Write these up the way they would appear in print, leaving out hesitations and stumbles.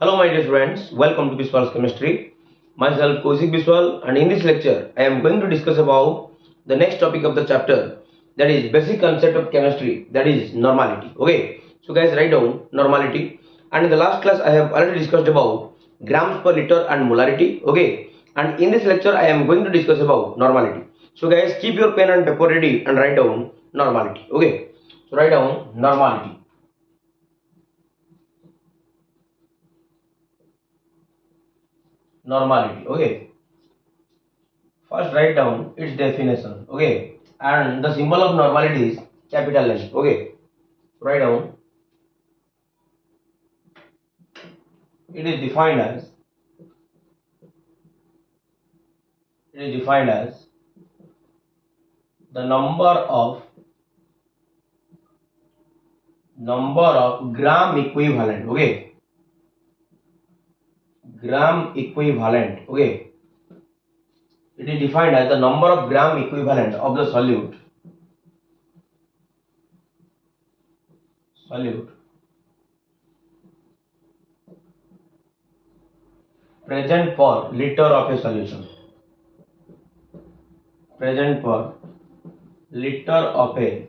Hello my dear friends, welcome to Biswal's Chemistry. Myself Kaushik Biswal, and in this lecture I am going to discuss about the next topic of the chapter, that is basic concept of chemistry, that is normality. Okay, so guys, write down normality. And in the last class I have already discussed about grams per liter and molarity. Okay, and in this lecture I am going to discuss about normality. So guys, keep your pen and paper ready and write down normality. Okay, so write down normality. Normality. Okay, first write down its definition. Okay, and the symbol of normality is capital N. Okay, write down. It is defined as the number of gram equivalent. Okay, gram equivalent. Okay, it is defined as the number of gram equivalent of the solute present per liter of a solution. Present per liter of a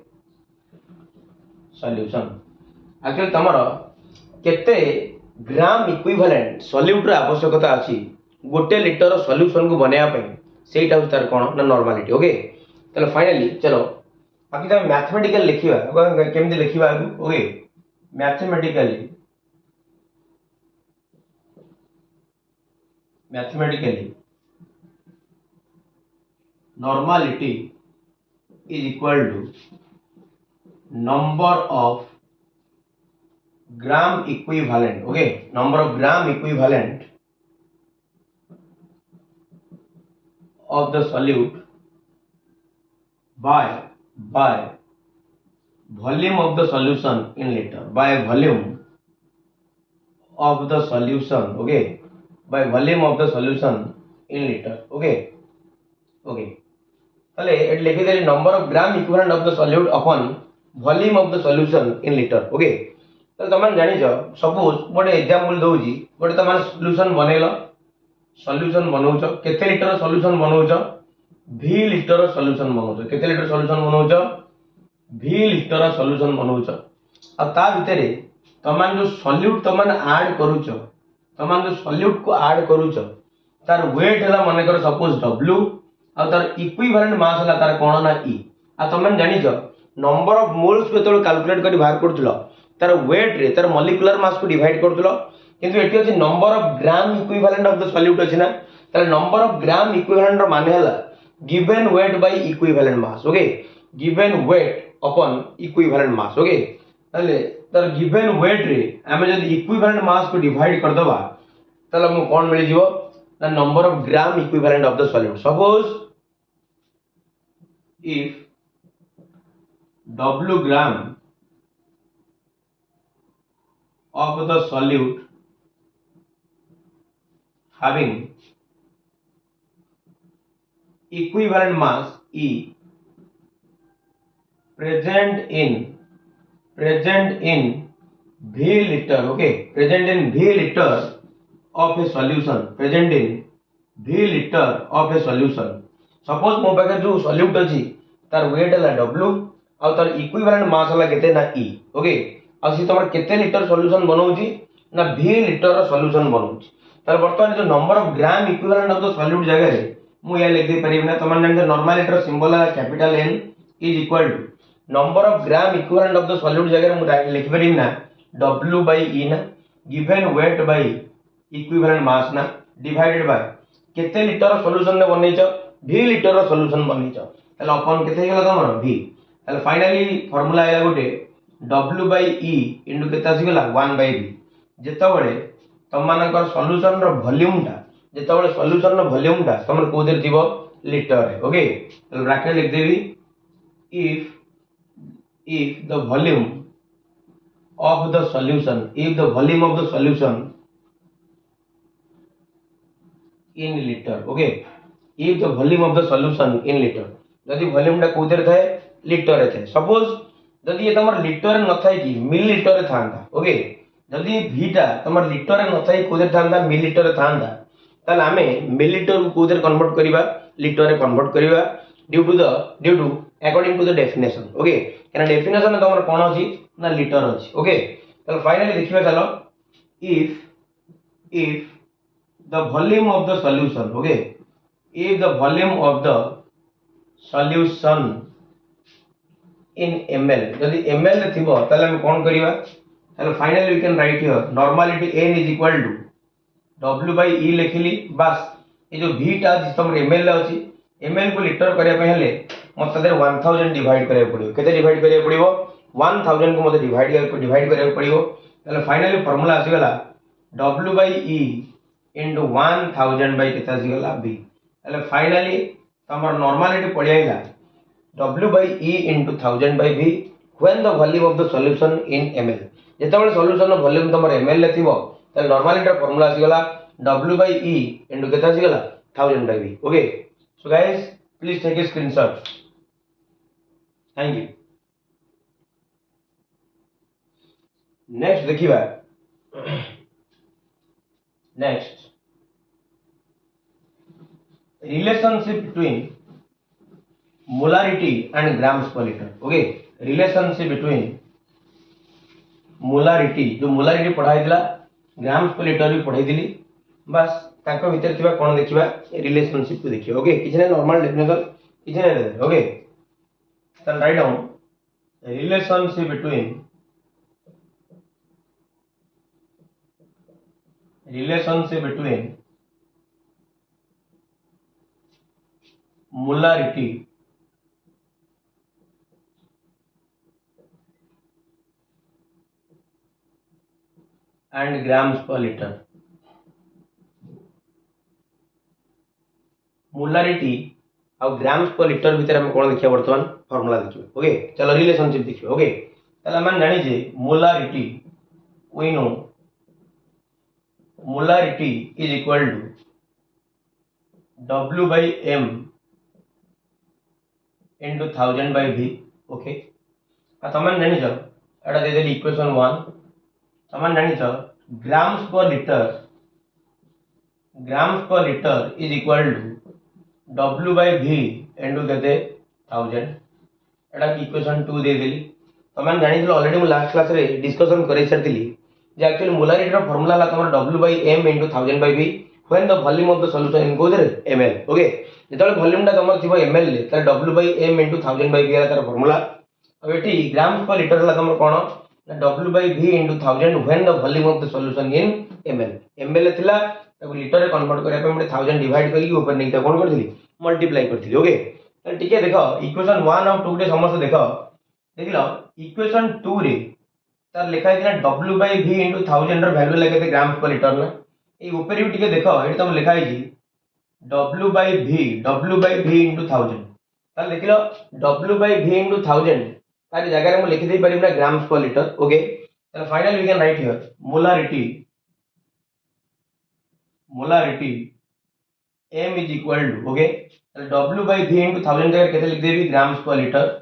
solution. Actually तमर केते gram equivalent solute र आवश्यकता अछि गोटे litre solution को बनाया पे सेटा तार कोन ना नॉर्मलिटी. ओके, चलो फाइनली चलो बाकी त मैथमेटिकल लिखिबा केमदि लिखिबा. Okay, mathematically normality is equal to number of gram equivalent. Okay, number of gram equivalent of the solute by volume of the solution in liter, by volume of the solution. Okay, by volume of the solution in liter. Okay, ताले एट लिखि देली number of gram equivalent of the solute upon volume of the solution in litre. Okay, तो तमन जानि छ suppose गोटे example दोउजी गोटे तमन सॉल्यूशन बनेलो, सॉल्यूशन बनौछ केते लिटर सॉल्यूशन बनौछ v लिटर सॉल्यूशन बनौछ. केते लिटर सॉल्यूशन बनौछ v लिटर सॉल्यूशन बनौछ. आ ता भितरे तमन जो सॉल्यूट तमन ऐड करूछ, तमन जो सॉल्यूट को ऐड करूछ तार वेट हला माने कर सपोज w आ तार इक्विवेलेंट मास हला तार कोन ना e. आ तमन जानि छ नंबर ऑफ मोल्स को तो कैलकुलेट करी बाहर करथलो तार वेट रे तार मॉलिक्यूलर मास को डिवाइड करथलो, किंतु एटी अछि number of gram equivalent of the solute अछि ना, तार नंबर ऑफ ग्राम इक्विवेलेंट रो माने हला given weight by equivalent mass. Okay, given weight upon equivalent mass. Okay, ताले तार गिवन वेट रे हमें जदी इक्विवेलेंट मास को डिवाइड कर दबा ताले हम कोन मिल जिवो the number of gram equivalent of the solute. Suppose if W gram of the solute having equivalent mass E present in V liter. Okay, present in V liter of a solution, present in v liter of a solution. Suppose मो पाखे जो solute अछि तार wait हला w आ तार equivalent mass हला केते ना e. ओके, आ सी तमर केते लिटर सॉल्यूशन बनौजी ना v लिटर सॉल्यूशन बनौजी. तार वर्तमान जो number of gram equivalent of the solute जगह रे मु या लिख दे परिबे ना. तमन जान नॉर्मलिटी रो सिंबल है capital N is equal to number of gram equivalent of the solute जगह रे मु लिख परिबे ना w by e ना given weight by equivalent mass ना डिवाइडेड बाय केते लिटर सॉल्यूशन ने बनै छ v लिटर सॉल्यूशन बनै छ. ताले अपन केते गेला तमर v. ताले फाइनली फार्मूला आइला गोटे w by e इनटू केते आसी गेला 1 by v. जेता बळे तमनकर सॉल्यूशन रो वॉल्यूम ता जेता बळे सॉल्यूशन रो वॉल्यूम ता तमन को देर थिबो लिटर रे. ओके, ताले ब्रैकेट लिख देबी if the volume of the solution in liter. Okay, if the volume of the solution in liter, जदि वॉल्यूम टा कोदर थाए लिटर रे थाए. सपोज जदि ये तमर लिटर न थाए कि मिलीलीटर रे थांता. ओके, जदि भीटा तुम लिटर न थाई कोदे थांदा मिलीटर थांदा ताले आमे मिलीटर को कोदे कन्वर्ट करिबा लिटर कन्वर्ट करिबा due to according to the definition okay एना डेफिनेशन तुम कोन अछि ना लिटर अछि ओके ताले फाइनली देखिबा चलो if the volume of the solution okay if the volume of the solution in ml जदि ml रे थिबो ताले हम कोन करिबा ताले finally we can write here normality n is equal to w by e लिखिली बस ये जो v टा तुम ml रे अछि ml को लीटर करिया पे हेले मत तदर 1000 डिवाइड करिया पड़िबो केते डिवाइड करिया पड़िबो 1000 को मते डिवाइड करिया पड़िबो ताले फाइनली फार्मूला आसी गला w by e into 1000 by कितना आसी गला v ताले फाइनली तमर नॉर्मलिटी पड़ी आइला w by e into 1000 by v when the volume of the solution in ml जेतेबेले सॉल्यूशन नो वॉल्यूम तमर ml ले थिबो ताले नॉर्मलिटी रा फार्मूला आसी गला w by e into कितना आसी गला 1000 by v okay so guys please take a screenshot thank you next देखिबा next relationship between molarity and grams per liter okay relationship between molarity जो molarity पढ़ाई दिला grams per liter भी पढ़ाई दिली बस ताको भीतर थिबा कोन देखिबा रिलेशनशिप को देखियो ओके किछ ने नॉर्मल डेफिनेशन किछ ने okay then write down relationship between molarity and grams per liter molarity और ग्राम्स पर लिटर भीतर हम कोन देखिया वर्तमान फार्मूला देखियो ओके चलो रिलेशनशिप देखियो ओके तले हम जानि जे molarity we know molarity is equal to W by M into 1000 by V okay तमन जानि छ एटा दे देली इक्वेशन 1 तमन जानि छ grams per litre is equal to W by V into केते 1000 एटा की इक्वेशन 2 दे देली तमन जानि छ ऑलरेडी मु लास्ट क्लास रे डिस्कशन करे छरतिली जे एक्चुअली मोलारिटी रा फार्मूला ला तमर W by M into 1000 by V when the volume of the solution in गोदर ml ओके जेतले वॉल्यूम टा तमर थिबो ml ले त W by M into 1000 by V रा तार फार्मूला अब एठी ग्राम्स पर लिटर ला तमर कोन ना W by V into 1000 when the volume of the solution in ml ले थिला ताको लिटर रे कन्वर्ट करे पे 1000 डिवाइड करी ऊपर नहीं त कोन करथिली मल्टीप्लाई करथिली ओके त ठीक है देखो इक्वेशन 1 और 2 के समस्त देखो देखिलो इक्वेशन 2 रे तार लिखा है W by V into 1000 ର वैल्यू लगे ग्राम्स पर लिटर ना ए ऊपर भी टिके देखो एठी तम लिखा है W by V into 1000 तार देखिलो W by V into 1000 तार जगह रे मु लिखि दे परिम ना ग्राम्स पर लिटर ओके तो finally we can write here molarity M is equal to okay तो W by V into 1000 जगह कैसे लिख देबी grams per litre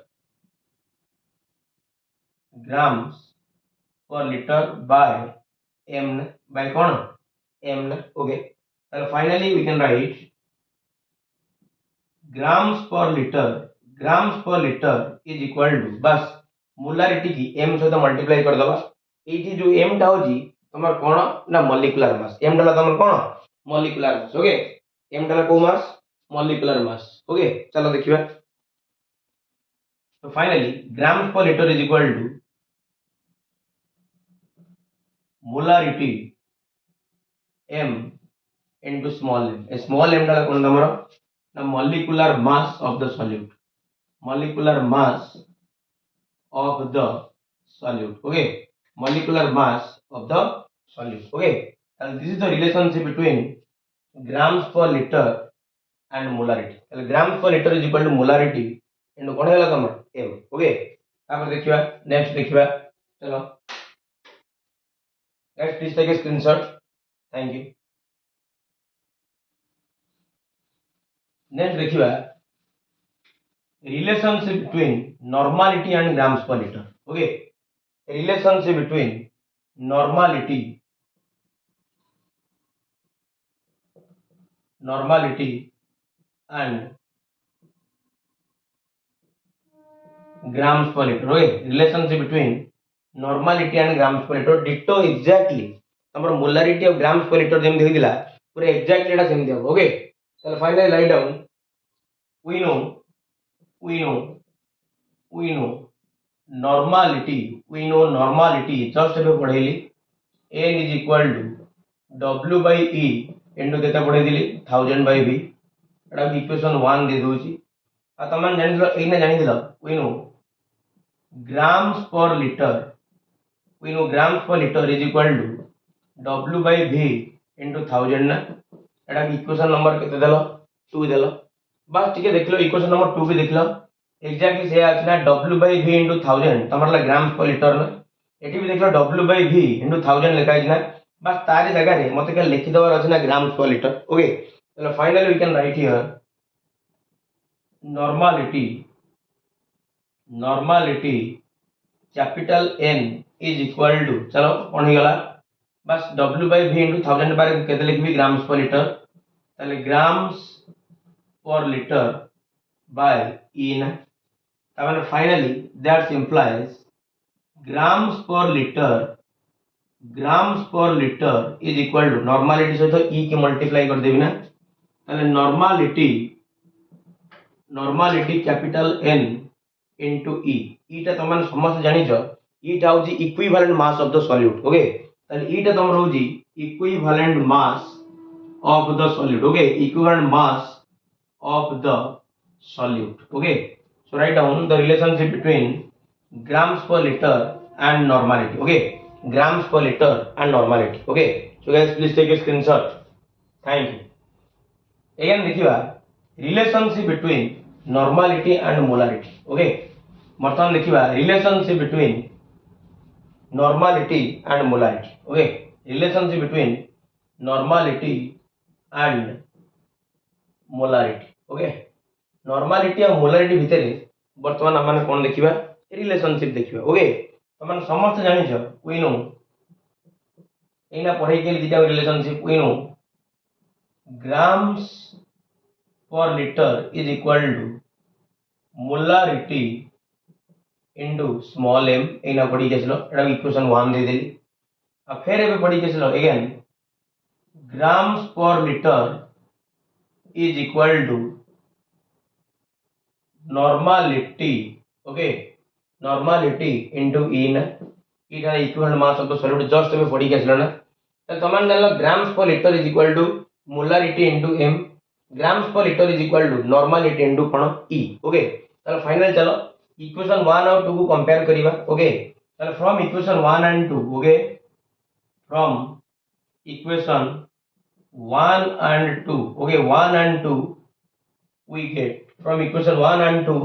grams per liter by m by कौन m okay so finally we can write grams per liter is equal to बस molarity की m से तो multiply कर दबा एठी जो m टा होजी तमर कोन ना मॉलिक्यूलर मास m डला तमर कोन मॉलिक्यूलर मास ओके m डला को मास मॉलिक्यूलर मास ओके चलो देखिबा तो finally grams per litre is equal to molarity m into small m a small m डाला कोन तमरो ना molecular mass of the solute okay molecular mass of the solute okay and this is the relationship between grams per liter and molarity so grams per liter is equal to molarity into कोन हैला तमर m okay तापर देखिबा next देखिबा चलो guys please take a screenshot thank you next देखिबा relationship between normality and grams per liter okay relationship between normality and grams per liter. Okay, relationship between normality and grams per liter ditto exactly तमर molarity of grams per liter जेम देखिला पूरा exactly एटा same दियो. Okay, चल finally write down. we know we know we know normality just ଏବେ पढेली n is equal to w by e into केते पढेली 1000 by v Etah equation 1 दे दोची. आ तमन जानिलो एने जानिदिलो we know grams per liter is equal to w by v into 1000 ना एटा equation number केते देलो 2 देलो. बस ठीक है देख लो इक्वेशन नंबर 2 भी देख लो एक्जेक्टली से आछि ना w by v into 1000 तमरला grams per litre ना एठी भी देख लो w by v into 1000 लिखा है ना. बस तारी जगह रे मते के लिखि दवर अछि ना ग्राम्स पर लीटर. ओके, चलो finally we can write here normality capital N is equal to चलो कौन ही गला बस w by v into 1000 बारे केते लिखबी ग्राम्स पर लीटर ताले grams per liter by E na. तापर finally that implies grams per liter is equal to normality सहित E के मल्टीप्लाई कर देबी ना ताले normality capital N into E. E टा तमन समस्त जानि छ E टा होजी equivalent mass of the solute. Okay, ताले E टा तमर होजी equivalent mass of the solute. Okay, equivalent mass of the solute. Okay, so write down the relationship between grams per liter and normality. Okay, grams per liter and normality. Okay, so guys please take a screenshot. Thank you. Again देखिबा relationship between normality and molarity. Okay, मतलब देखिबा relationship between normality and molarity. Okay, relationship between normality and molarity. Okay, normality और molarity भितर वर्तमान हम कौन देखिबा relationship देखिबा. ओके, तमन समस्त जानि छ वी नो एना पढै के दिटा relationship we know grams per litre is equal to molarity into small m. एना पढि केसलो एटा इक्वेशन 1 दे देली. आ फिर एबे पढि केसलो again grams per litre is equal to normality. Okay, normality into E ना E का equivalent mass of the solute just में पढ़ी के ना तो तमन जानलो grams per litre is equal to molarity into m. Grams per litre is equal to normality into कोन E. ओके, चलो फाइनल चलो इक्वेशन 1 और 2 को कंपेयर करिबा. ओके, चलो from equation 1 and 2. Okay, from equation 1 and 2. Okay, 1 and 2 we get from equation 1 and 2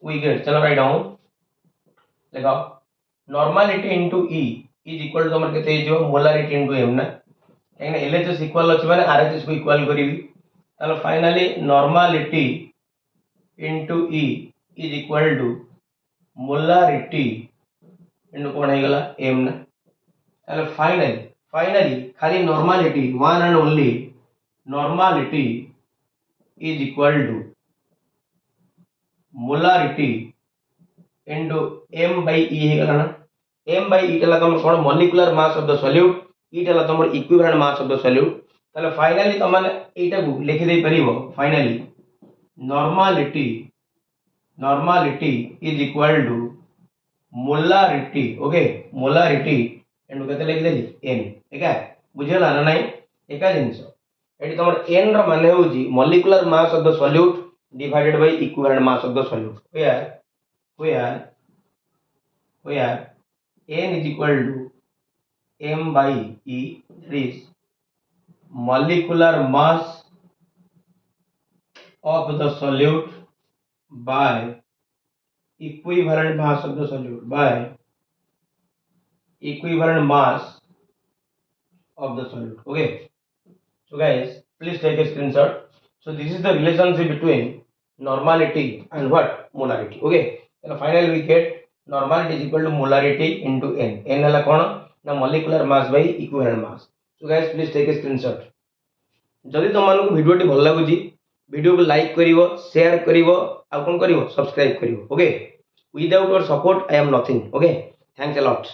we get चलो write down लगाओ normality into E is equal to हमर केते जो molarity into m ना एने LHS इक्वल अछि माने RHS को इक्वल करिवि. चलो finally normality into E is equal to molarity into कोन हे गला m ना. चलो finally खाली normality one and only normality is equal to molarity into m by e हे गला ना. m by e तला तमर कोन molecular mass of the solute e तला तमर equivalent mass of the solute. तले फाइनली तमन एटा को लिखि दे परिबो finally normality is equal to molarity. Okay, molarity and केते लिखि देली n. ठीक है, बुझेला ना नहीं एका जिंस एटी तमर n र माने होजी molecular mass of the solute divided by equivalent mass of the solute. where n is equal to m by e, that is molecular mass of the solute by equivalent mass of the solute by equivalent mass of the solute. Okay, so guys please take a screenshot. So this is the relationship between normality and what molarity. Okay, and finally we get normality is equal to molarity into n. n hala kon ना molecular mass by equivalent mass. So guys please take a screenshot. जदि तुम मानक video भल लगुच video को like करिवो share करिवो आ कोन करिवो सब्सक्राइब करिवो। Okay without your support I am nothing. Okay thanks a lot.